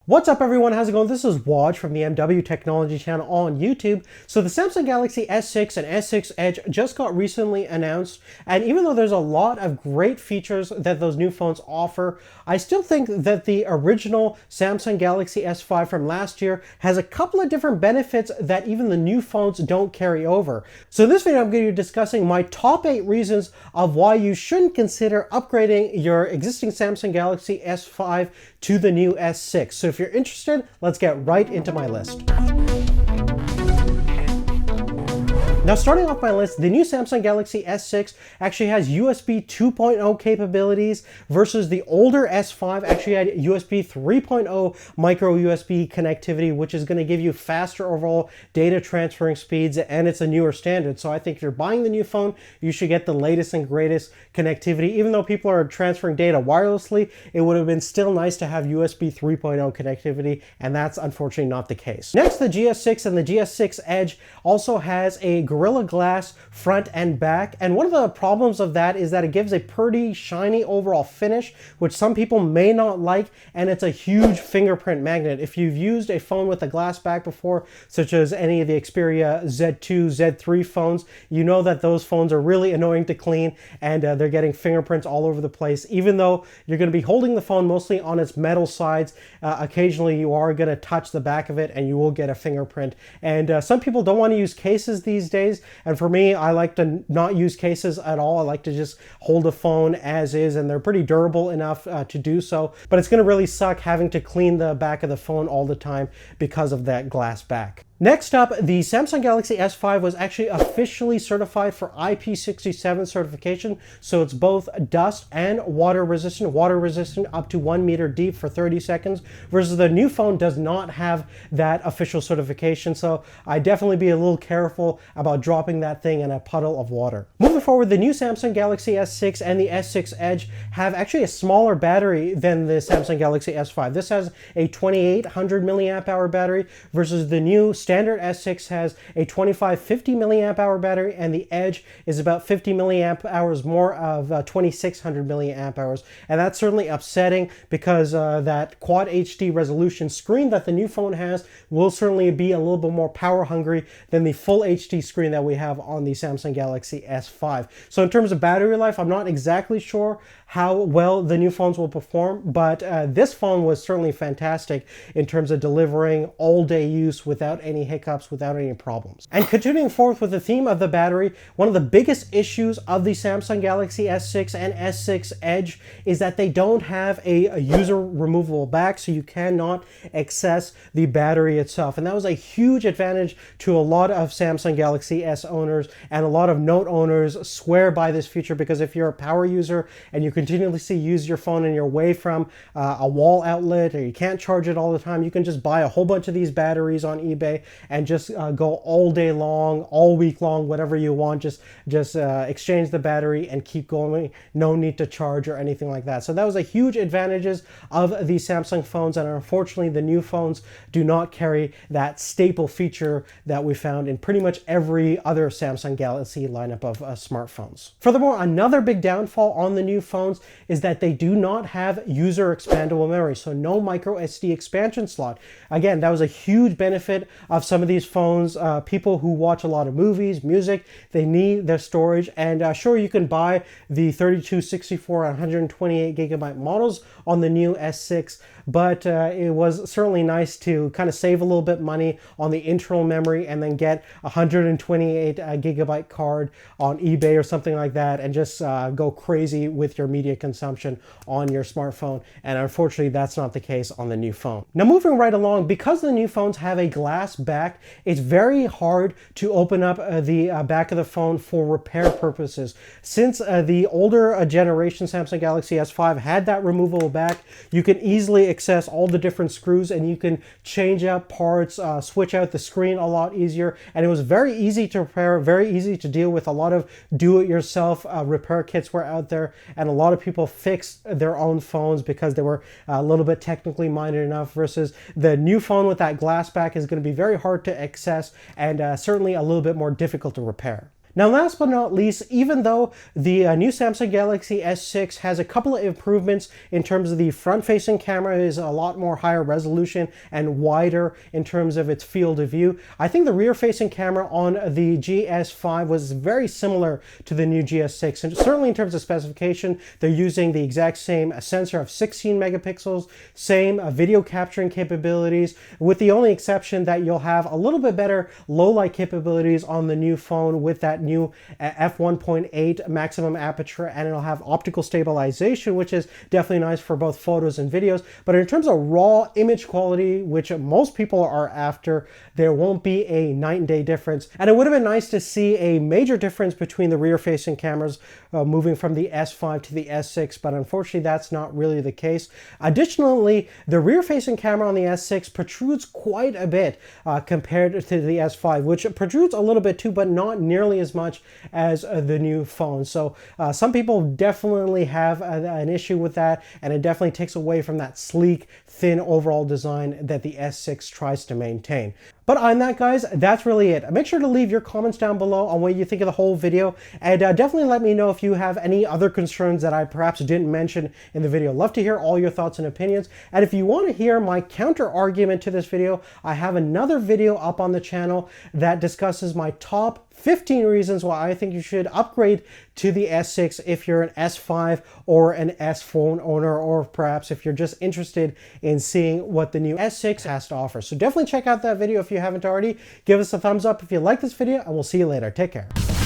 What's up everyone, how's it going? This is Waj from the MW Technology channel on YouTube. So the Samsung Galaxy S6 and S6 Edge just got recently announced, and even though there's a lot of great features that those new phones offer, I still think that the original Samsung Galaxy S5 from last year has a couple of different benefits that even the new phones don't carry over. So in this video I'm going to be discussing my top 8 reasons of why you shouldn't consider upgrading your existing Samsung Galaxy S5 to the new S6. So if you're interested, let's get right into my list. Now starting off my list, the new Samsung Galaxy S6 actually has USB 2.0 capabilities versus the older S5 actually had USB 3.0 micro USB connectivity, which is going to give you faster overall data transferring speeds, and it's a newer standard. So I think if you're buying the new phone, you should get the latest and greatest connectivity. Even though people are transferring data wirelessly, it would have been still nice to have USB 3.0 connectivity, and that's unfortunately not the case. Next, the GS6 and the GS6 Edge also has a Gorilla Glass front and back, and one of the problems of that is that it gives a pretty shiny overall finish, which some people may not like, and it's a huge fingerprint magnet. If you've used a phone with a glass back before, such as any of the Xperia Z2, Z3 phones, you know that those phones are really annoying to clean, and they're getting fingerprints all over the place. Even though you're going to be holding the phone mostly on its metal sides, occasionally you are going to touch the back of it and you will get a fingerprint. And some people don't want to use cases these days, and for me, I like to not use cases at all. I like to just hold the phone as is, and they're pretty durable enough to do so. But it's going to really suck having to clean the back of the phone all the time because of that glass back. Next up, the Samsung Galaxy S5 was actually officially certified for IP67 certification, so it's both dust and water resistant up to 1 meter deep for 30 seconds, versus the new phone does not have that official certification, so I'd definitely be a little careful about dropping that thing in a puddle of water. Moving forward, the new Samsung Galaxy S6 and the S6 Edge have actually a smaller battery than the Samsung Galaxy S5. This has a 2800 milliamp hour battery versus the new standard S6 has a 2550 milliamp hour battery, and the Edge is about 50 milliamp hours more of 2600 milliamp hours. And that's certainly upsetting because that Quad HD resolution screen that the new phone has will certainly be a little bit more power hungry than the full HD screen that we have on the Samsung Galaxy S5. So in terms of battery life, I'm not exactly sure how well the new phones will perform, but this phone was certainly fantastic in terms of delivering all-day use without any hiccups, without any problems. And continuing forth with the theme of the battery, one of the biggest issues of the Samsung Galaxy S6 and S6 Edge is that they don't have a user removable back, so you cannot access the battery itself. And that was a huge advantage to a lot of Samsung Galaxy S owners, and a lot of Note owners swear by this feature, because if you're a power user and you continuously use your phone and you're away from a wall outlet, or you can't charge it all the time, you can just buy a whole bunch of these batteries on eBay and just go all day long, all week long, whatever you want. Just exchange the battery and keep going. No need to charge or anything like that. So that was a huge advantages of the Samsung phones, and unfortunately the new phones do not carry that staple feature that we found in pretty much every other Samsung Galaxy lineup of smartphones. Furthermore, another big downfall on the new phones is that they do not have user expandable memory, so no micro SD expansion slot. Again, that was a huge benefit of some of these phones. People who watch a lot of movies, music, they need their storage, and sure, you can buy the 32, 64, and 128 gigabyte models on the new S6, but it was certainly nice to kind of save a little bit money on the internal memory and then get a 128 gigabyte card on eBay or something like that, and just go crazy with your media consumption on your smartphone. And unfortunately, that's not the case on the new phone. Now moving right along, because the new phones have a glass back, it's very hard to open up the back of the phone for repair purposes. Since the older generation Samsung Galaxy S5 had that removable back, you can easily access all the different screws, and you can change out parts, switch out the screen a lot easier, and it was very easy to repair, very easy to deal with. A lot of do-it-yourself repair kits were out there, and a lot of people fixed their own phones because they were a little bit technically minded enough, versus the new phone with that glass back is going to be very hard to access and certainly a little bit more difficult to repair. Now, last but not least, even though the new Samsung Galaxy S6 has a couple of improvements in terms of the front-facing camera is a lot more higher resolution and wider in terms of its field of view, I think the rear-facing camera on the GS5 was very similar to the new GS6. And certainly in terms of specification, they're using the exact same sensor of 16 megapixels, same video capturing capabilities, with the only exception that you'll have a little bit better low-light capabilities on the new phone with that new f1.8 maximum aperture, and it'll have optical stabilization, which is definitely nice for both photos and videos. But in terms of raw image quality, which most people are after, there won't be a night and day difference. And it would have been nice to see a major difference between the rear-facing cameras moving from the S5 to the S6, but unfortunately that's not really the case. Additionally, the rear-facing camera on the S6 protrudes quite a bit compared to the S5, which protrudes a little bit too, but not nearly as much as the new phone. So some people definitely have an issue with that, and it definitely takes away from that sleek, thin overall design that the S6 tries to maintain. But on that, guys, that's really it. Make sure to leave your comments down below on what you think of the whole video, and definitely let me know if you have any other concerns that I perhaps didn't mention in the video. Love to hear all your thoughts and opinions. And if you want to hear my counter argument to this video, I have another video up on the channel that discusses my top 15 reasons why I think you should upgrade to the S6 if you're an S5 or an S phone owner, or perhaps if you're just interested in seeing what the new S6 has to offer. So definitely check out that video if you haven't already. Give us a thumbs up if you like this video, and we'll see you later. Take care.